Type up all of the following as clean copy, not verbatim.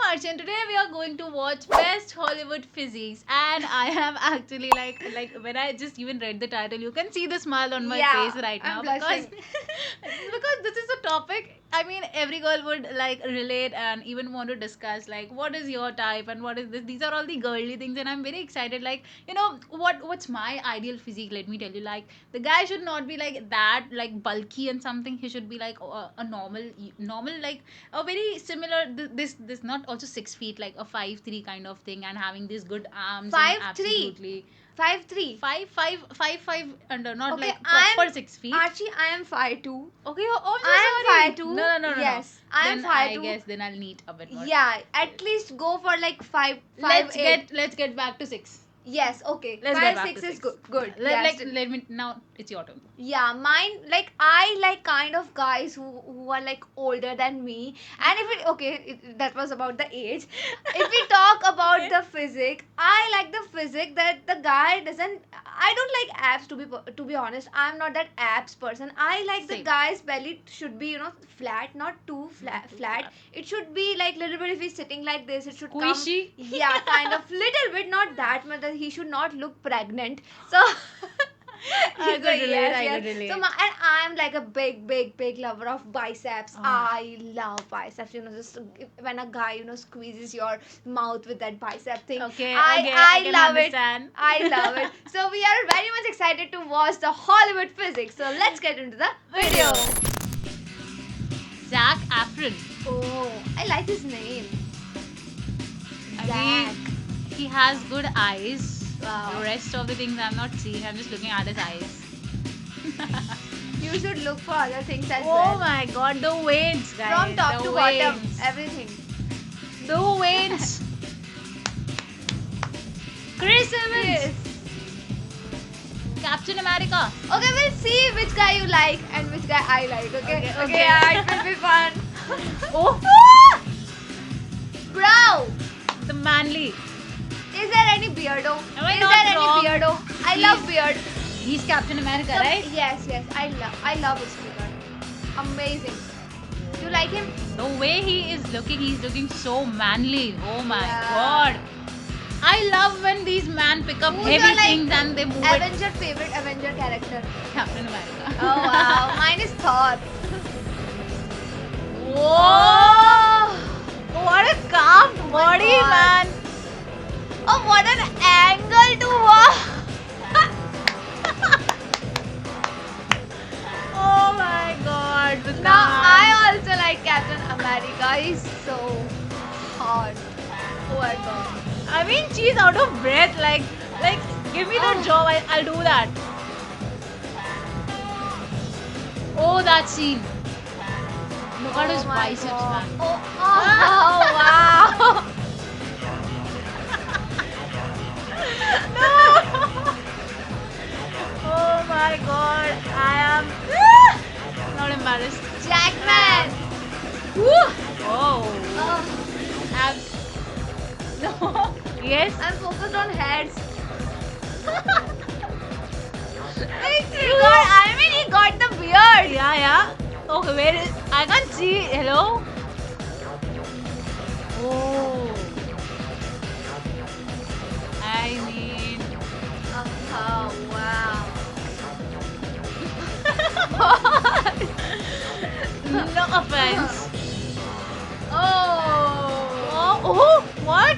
Harsh, and today we are going to watch Best Hollywood Physiques. And I am actually like when I just even read the title, you can see the smile on my Yeah, face right now I'm blushing. because this is a topic. I mean, every girl would like relate and even want to discuss like what is your type and what is this. These are all the girly things, and I'm very excited. Like what's my ideal physique? Let me tell you. Like the guy should not be like that like bulky and something. He should be like a normal like a very similar this not also 6 feet like a 5'3" kind of thing and having these good arms and 5'3". absolutely 5'3". 5'5" under not Okay, like proper 6 feet. Archie, I am 5'2". Okay, oh, I'm so I am sorry. 5'2". No. Yes, I am Then I 5'2". guess then I'll need a bit more. Yeah, at least go for like 5, Let's 5'8". let's get back to 6. Yes, okay. Let's get back 5'6" to is 6. good. Good. Yeah, Like still- let me now. It's your turn. Yeah, mine, like I like kind of guys who are like older than me. And if that was about the age. If we talk about Okay. the physique, I like the physique that the guy doesn't. I don't like abs, to be honest. I'm not that abs person. I like the Same. guy's belly should be flat, not too flat. too Flat. flat. It should be like little bit. If he's sitting like this, it should Squishy. come. Yeah, kind of little bit, not that much. That he should not look pregnant. So. I could relate, I could relate. So and I'm like a big lover of biceps. Oh. I love biceps. Just when a guy squeezes your mouth with that bicep thing. Okay, I can love understand. it. I love it. So we are very much excited to watch the Hollywood physics. So let's get into the video. Zac Efron. Oh, I like his name. I Zac. mean, he has good eyes. Wow. The rest of the things I'm not seeing. I'm just looking at his eyes. You should look for other things as Oh well. my god, the veins, guys. From top the to bottom, veins. everything. The veins. Chris Evans. Yes. Captain America. Okay, we'll see which guy you like and which guy I like. Okay. Okay. Yeah, it will be fun. Oh, Bro, the manly. is there any beardo? Am I Is not there wrong? any beardo? I love beard. He's Captain America, So- right? Yes. I love his beard. Amazing. Do you like him? The way he is looking, he's looking so manly. Oh my Yeah. god. I love when these men pick up Who's heavy your, like, things and they move it. Favorite Avenger character? Captain America. Oh wow, mine is Thor. Whoa! What a calm body, God. man. Oh, what an angle to walk. Oh my god. The Now calm. I also like Captain America. He's so hot. Oh my god. I mean, she's out of breath. Like, give me the Oh. job. I'll do that. Oh, that scene. Look at his my biceps, God. man. Oh wow. No. Oh my god. I am not embarrassed. Jackman. Woo. Oh. Oh, Abs. No. Yes. I'm focused on heads. He got the beard. Yeah. Okay, where is? I can't see. Hello. Oh. I mean. Oh wow. No offense. Oh. Oh, what?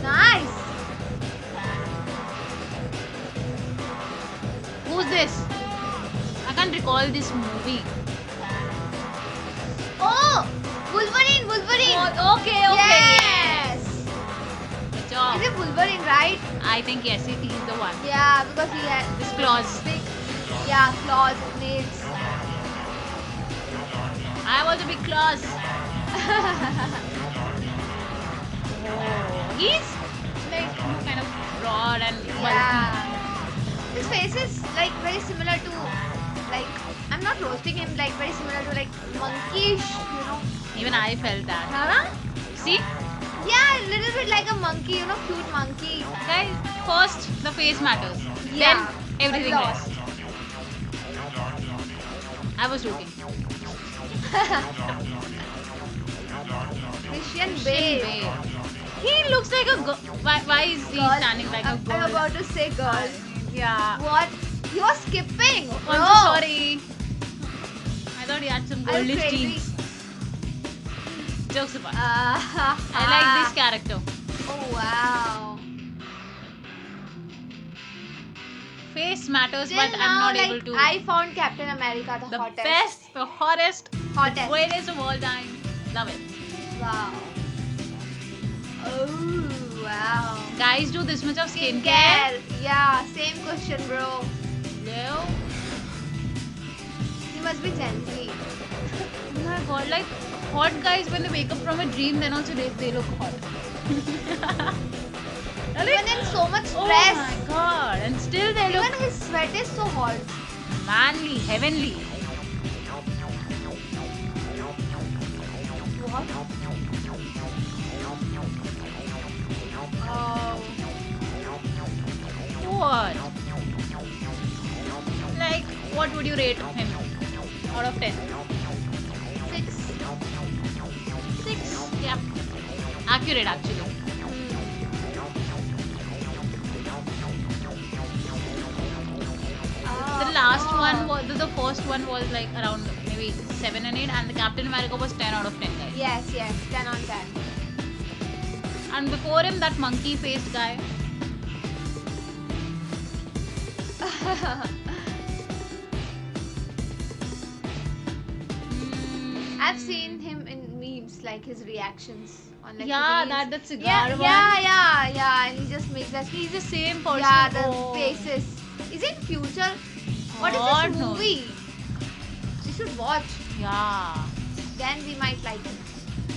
Nice. Who's this? I can't recall this movie. Oh, Wolverine. Oh, okay. Yes. Good job. Is it Wolverine, right? I think yes, he is the one. Yeah, because he had His claws. big, claws, nails. I want to be claws. Oh, he's like kind of broad and bulky. Yeah. His face is like very similar to, like, I'm not roasting him, like very similar to like monkeyish, Even I felt that. Huh? See, Yeah, a little bit like a monkey, cute monkey. guys, first the face matters. Yeah, Then everything a lot. else. I was joking. Christian Christian Bale. Bale. He looks like a girl. Why is he Girl. standing like a girl? I'm about to say girl. Yeah. What? You're skipping. I'm bro. so sorry. I thought he had some I'm girlish crazy. jeans. Jokes apart. Uh, I like this character. Oh wow. Face matters, Till but now, I'm not like, able to. I found Captain America the, The hottest. best, the hottest, Hottest. greatest of all time. Love it. Wow. Oh wow. Guys do this much of skincare. Skincare. Yeah, same question, bro. No. He must be Gen Z. Oh my god, like hot guys when they wake up from a dream, then also they look hot. Even in so much Oh stress. my god, and still they Even look his sweat is so hot. manly, heavenly. What? Oh. What? Like, what would you rate him out of 10? 6. 6. Yeah. Accurate actually. The last one was the first one was like around maybe 7 and 8, and the Captain America was 10 out of 10 guys. Yes, 10 on 10. And before him, that monkey faced guy. I've seen him in memes, like his reactions on like Yeah, reels. that cigar yeah, one. yeah, and he just makes that. He's the same person. Yeah, the Oh. faces. Is it future? What is God this knows. movie? We should watch. Yeah. Then we might like it.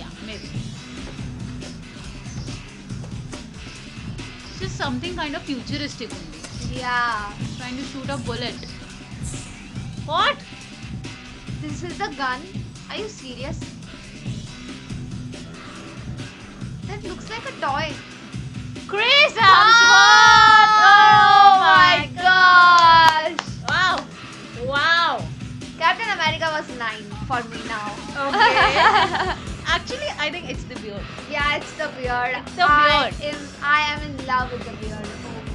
Yeah, maybe. It's just something kind of futuristic only. Yeah. Trying to shoot a bullet. What? This is the gun. Are you serious? That looks like a toy. Chris Hemsworth! Oh my gosh! Wow! Wow! Captain America was 9 for me now. Okay. Actually, I think it's the beard. Yeah, it's the beard. It's the beard. I am in love with the beard.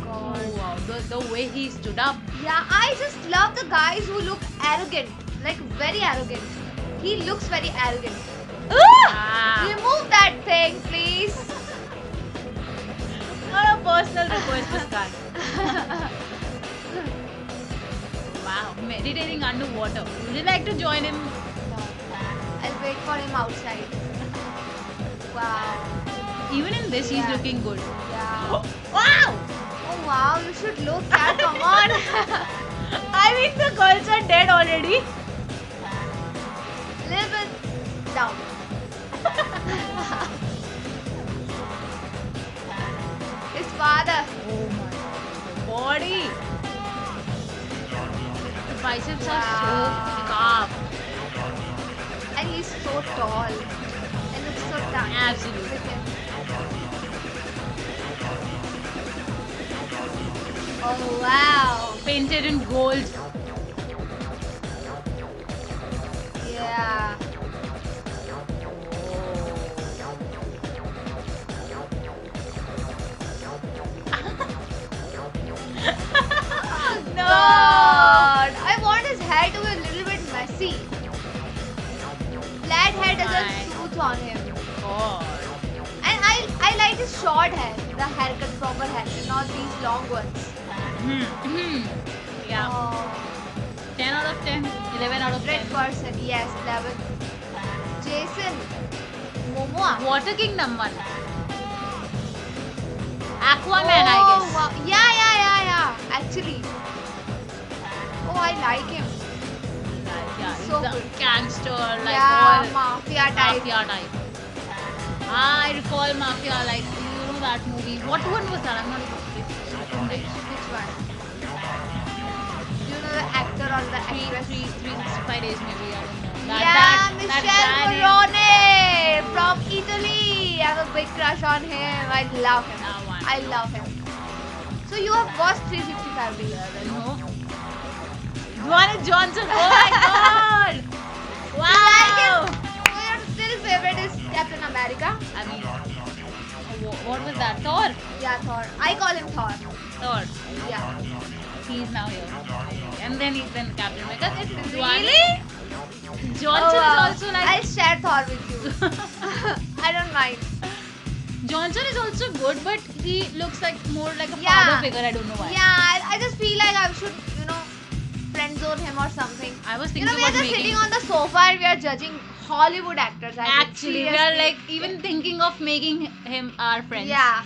Oh Oh god. wow, the way he stood up. Yeah, I just love the guys who look arrogant. Like very arrogant. He looks very arrogant. Ah. Remove that thing, please. Not a personal request, this guy. Wow, meditating underwater. Would you like to join him? No. I'll wait for him outside. Wow. Even in this, he's Yeah. looking good. Yeah. Wow! Oh wow, you should look. Yeah, come on. I think the girls are dead already. Little bit down. His father. Oh my god. Body. The biceps are so Wow. carved. And he's so tall. And looks so tiny. Absolutely. With him. Oh wow. Painted in gold. Yeah. No! God. I want his hair to be a little bit messy. Flat hair doesn't My suit on him. God. And I like his short hair, the haircut, proper haircut, not these long ones. Yeah. Oh, 10 out of 10. 11 out of 10. 100%, yes, 11. Jason Momoa. Water Kingdom one. Aquaman, I guess. Wow. Yeah. Actually. Oh, I like him. Yeah, he's So a good. gangster, like Yeah, all mafia type. mafia type. I recall Mafia, like, you know that movie. What one was that? I'm not able to recognize. Which one? Do you know the actor or the actress? 365 days maybe, I don't know. Yeah, that Michel guy named- Morrone from Italy. I have a big crush on him. I love him. That one. I love him. So you have watched 365 days? No. Dwayne Johnson, oh my god! Like him? Wow! So your still favorite is Captain What was that? Thor. Yeah, Thor. I call him Thor. Thor. Yeah. He's now here. And then Captain America. It's Really? Johnson Oh, wow. is also like I'll share Thor with you. I don't mind. Johnson is also good, but he looks like more like a Yeah. father figure. I don't know why. Yeah, I just feel like I should, friend zone him or something. I was We thinking are about just making. sitting on the sofa and we are judging Hollywood actors. I mean, Actually, we are seriously. like even thinking of making him our friends. Yeah.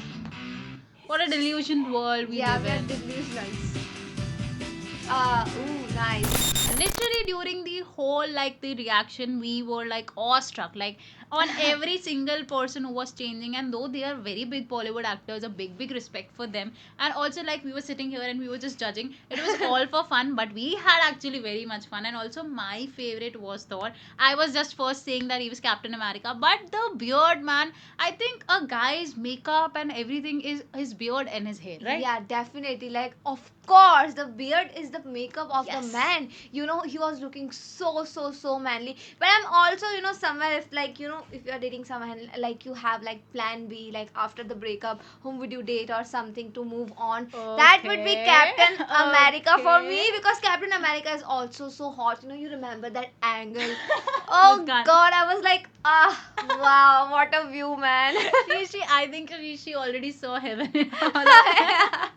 What a delusioned world we Yeah, live we are in. delusionals. Ooh, nice. Literally during the whole the reaction, we were like awestruck, like on every single person who was changing. And though they are very big Bollywood actors, a big respect for them. And also we were sitting here and we were just judging. It was all for fun, but we had actually very much fun. And also my favorite was Thor. I was just first saying that he was Captain America, but the beard, man, I think a guy's makeup and everything is his beard and his hair, right? Yeah, definitely. Like, of course, the beard is the makeup of the Yes. man. He was looking so manly. But I'm also, somewhere if if you're dating someone like you have like plan B, like after the breakup, whom would you date or something to move on? That would be Okay. Captain America for Okay. me because Captain America is also so hot. You remember that angle? Oh Muskan. God, I was like, wow, what a view, man. I think she already saw heaven in her life.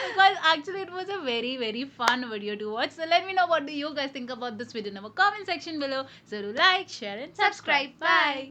Because actually it was a very fun video to watch. So let me know what do you guys think about this video in our comment section below. So do like, share and subscribe. Subscribe. Bye.